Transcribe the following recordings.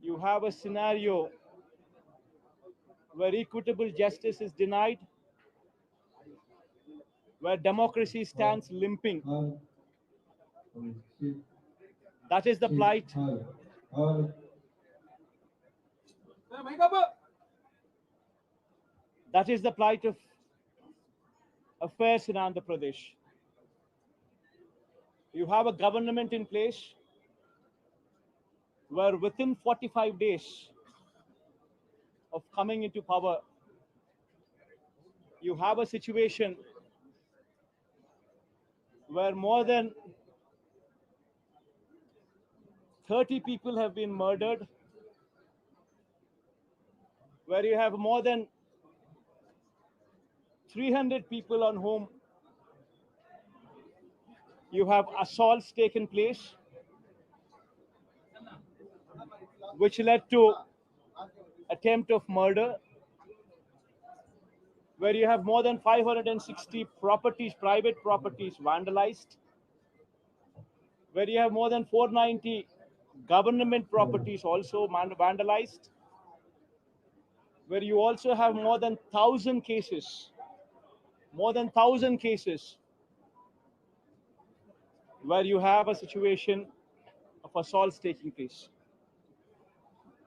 You have a scenario where equitable justice is denied, where democracy stands limping. That is the plight. That is the plight of affairs in Andhra Pradesh. You have a government in place where within 45 days of coming into power, you have a situation where more than 30 people have been murdered, where you have more than 300 people on whom you have assaults taken place, which led to attempt of murder, where you have more than 560 properties, private properties vandalized, where you have more than 490 government properties also vandalized, where you also have more than 1,000 cases, where you have a situation of assaults taking place,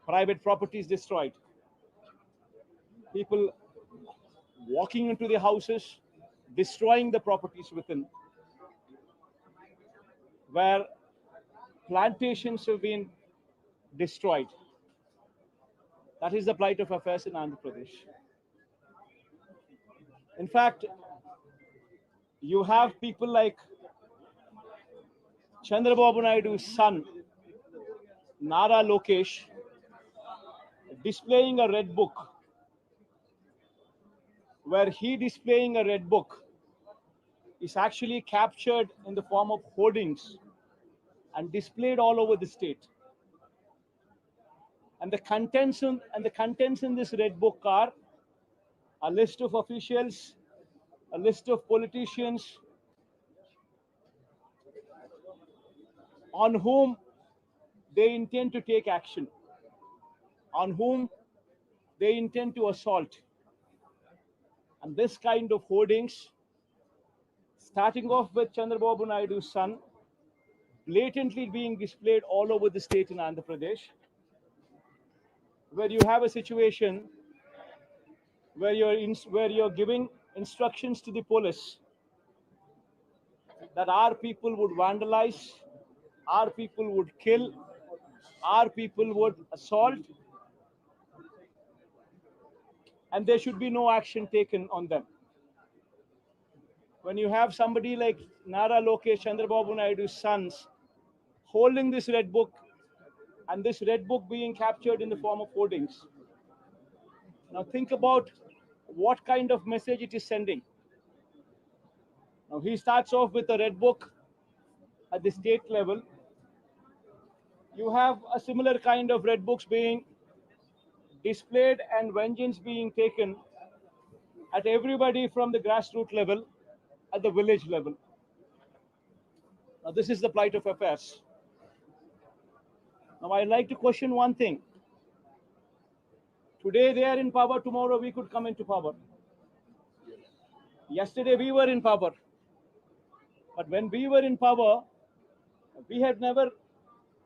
private properties destroyed, people walking into the houses, destroying the properties within, where plantations have been destroyed. That is the plight of affairs in Andhra Pradesh. In fact, you have people like Chandrababu Naidu's son, Nara Lokesh, displaying a red book, where he displaying a red book is actually captured in the form of hoardings and displayed all over the state. And the contents in this red book are a list of officials, a list of politicians on whom they intend to take action, on whom they intend to assault. And this kind of hoardings, starting off with Chandrababu Naidu's son, blatantly being displayed all over the state in Andhra Pradesh, where you have a situation where you're giving instructions to the police that our people would vandalize, our people would kill, our people would assault, and there should be no action taken on them. When you have somebody like Nara Lokesh, Chandrababu Naidu's sons, holding this red book, and this red book being captured in the form of hoardings. Now think about what kind of message it is sending. Now he starts off with a red book at the state level. You have a similar kind of red books being displayed and vengeance being taken at everybody from the grassroots level, at the village level. Now this is the plight of affairs. Now I'd like to question one thing. Today they are in power, tomorrow we could come into power. Yesterday we were in power. But when we were in power, we have never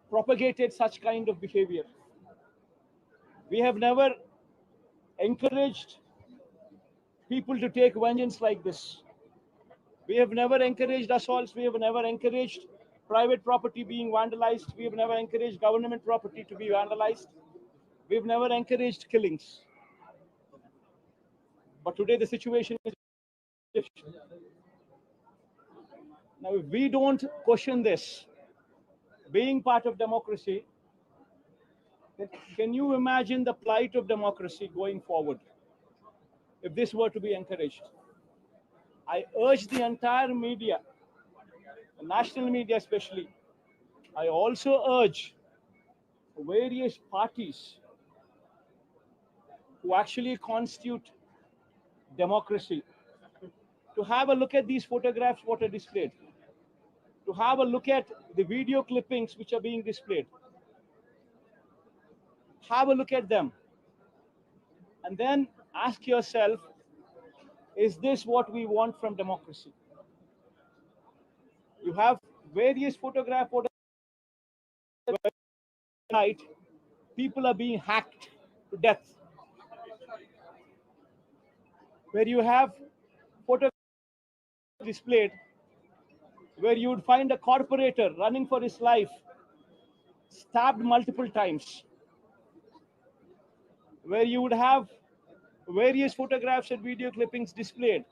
propagated such kind of behavior. We have never encouraged people to take vengeance like this. We have never encouraged assaults. We have never encouraged private property being vandalized. We have never encouraged government property to be vandalized. We have never encouraged killings. But today the situation is different. Now, if we don't question this, being part of democracy, can you imagine the plight of democracy going forward if this were to be encouraged? I urge the entire media, the national media especially, I also urge various parties who actually constitute democracy to have a look at these photographs what are displayed, to have a look at the video clippings which are being displayed. Have a look at them. And then ask yourself, is this what we want from democracy? You have various photograph night, people are being hacked to death. Where you have photographs displayed, where you would find a corporator running for his life, stabbed multiple times. Where you would have various photographs and video clippings displayed.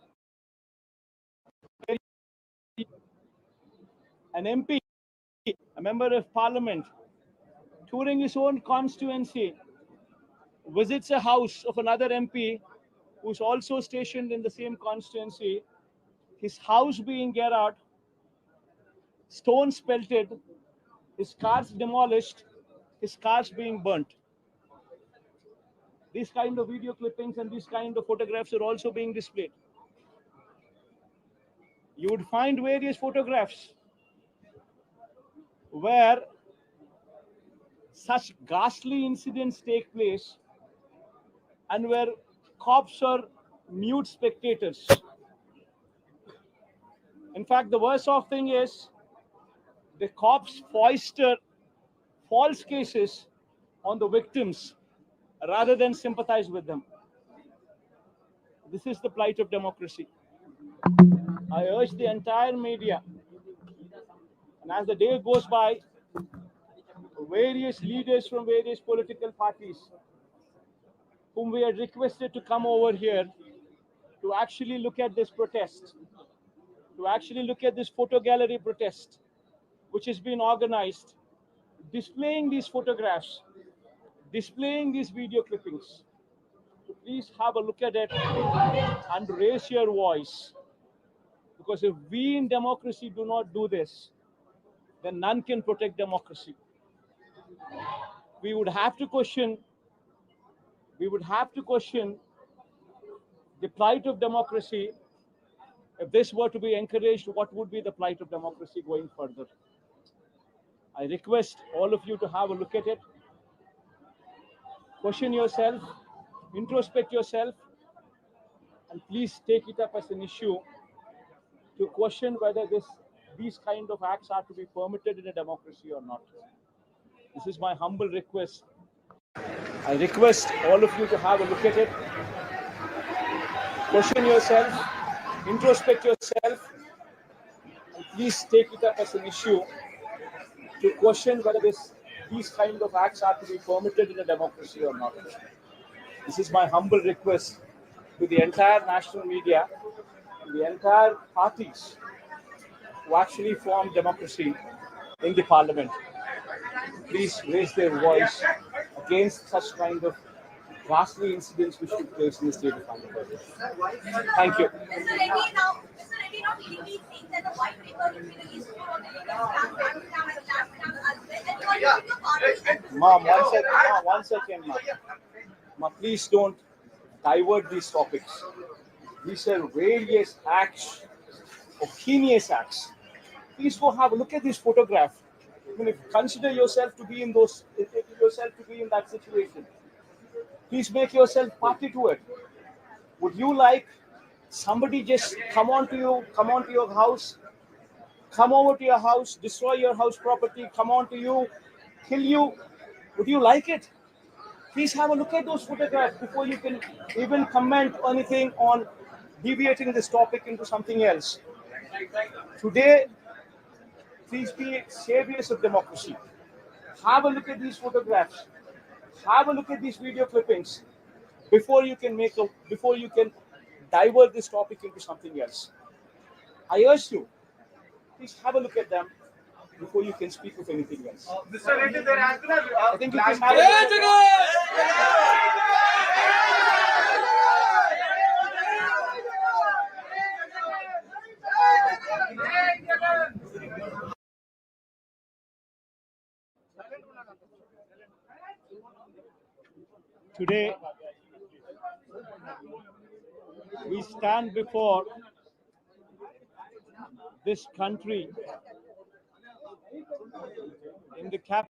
An MP, a member of parliament, touring his own constituency, visits a house of another MP who's also stationed in the same constituency, his house being get out, stones pelted, his cars demolished, his cars being burnt. These kind of video clippings and these kind of photographs are also being displayed. You would find various photographs where such ghastly incidents take place and where cops are mute spectators. In fact, the worst off thing is the cops foster false cases on the victims rather than sympathize with them. This is the plight of democracy. I urge the entire media, and as the day goes by, various leaders from various political parties whom we had requested to come over here to actually look at this protest, to actually look at this photo gallery protest, which has been organized, displaying these photographs, displaying these video clippings. So please have a look at it and raise your voice. Because if we in democracy do not do this, then none can protect democracy. We would have to question the plight of democracy. If this were to be encouraged, what would be the plight of democracy going further? I request all of you to have a look at it, question yourself, introspect yourself, and please take it up as an issue to question whether these kind of acts are to be permitted in a democracy or not. This is my humble request. I request all of you to have a look at it, question yourself, introspect yourself, and please take it up as an issue to question whether these kind of acts are to be permitted in a democracy or not. This is my humble request to the entire national media, to the entire parties who actually form democracy in the parliament. Please raise their voice against such kind of ghastly incidents which took place in the state of Andhra Pradesh. Thank you. Mr. Reddy, now he thinks that the white paper will be released for the illegal stamp. Ma'am, one second, ma'am. Ma'am, please don't divert these topics. These are various acts, heinous acts. Please go have a look at this photograph. I mean, consider yourself to be in that situation. Please make yourself party to it. Would you like somebody just come onto your house, come over to your house, destroy your house property, come onto you, kill you? Would you like it? Please have a look at those photographs before you can even comment anything on deviating this topic into something else. Today, please be saviors of democracy. Have a look at these photographs. Have a look at these video clippings before you can divert this topic into something else. I urge you, please have a look at them before you can speak of anything else. Mr. Reddy, there has been I think you can have a look Today, we stand before this country in the capital.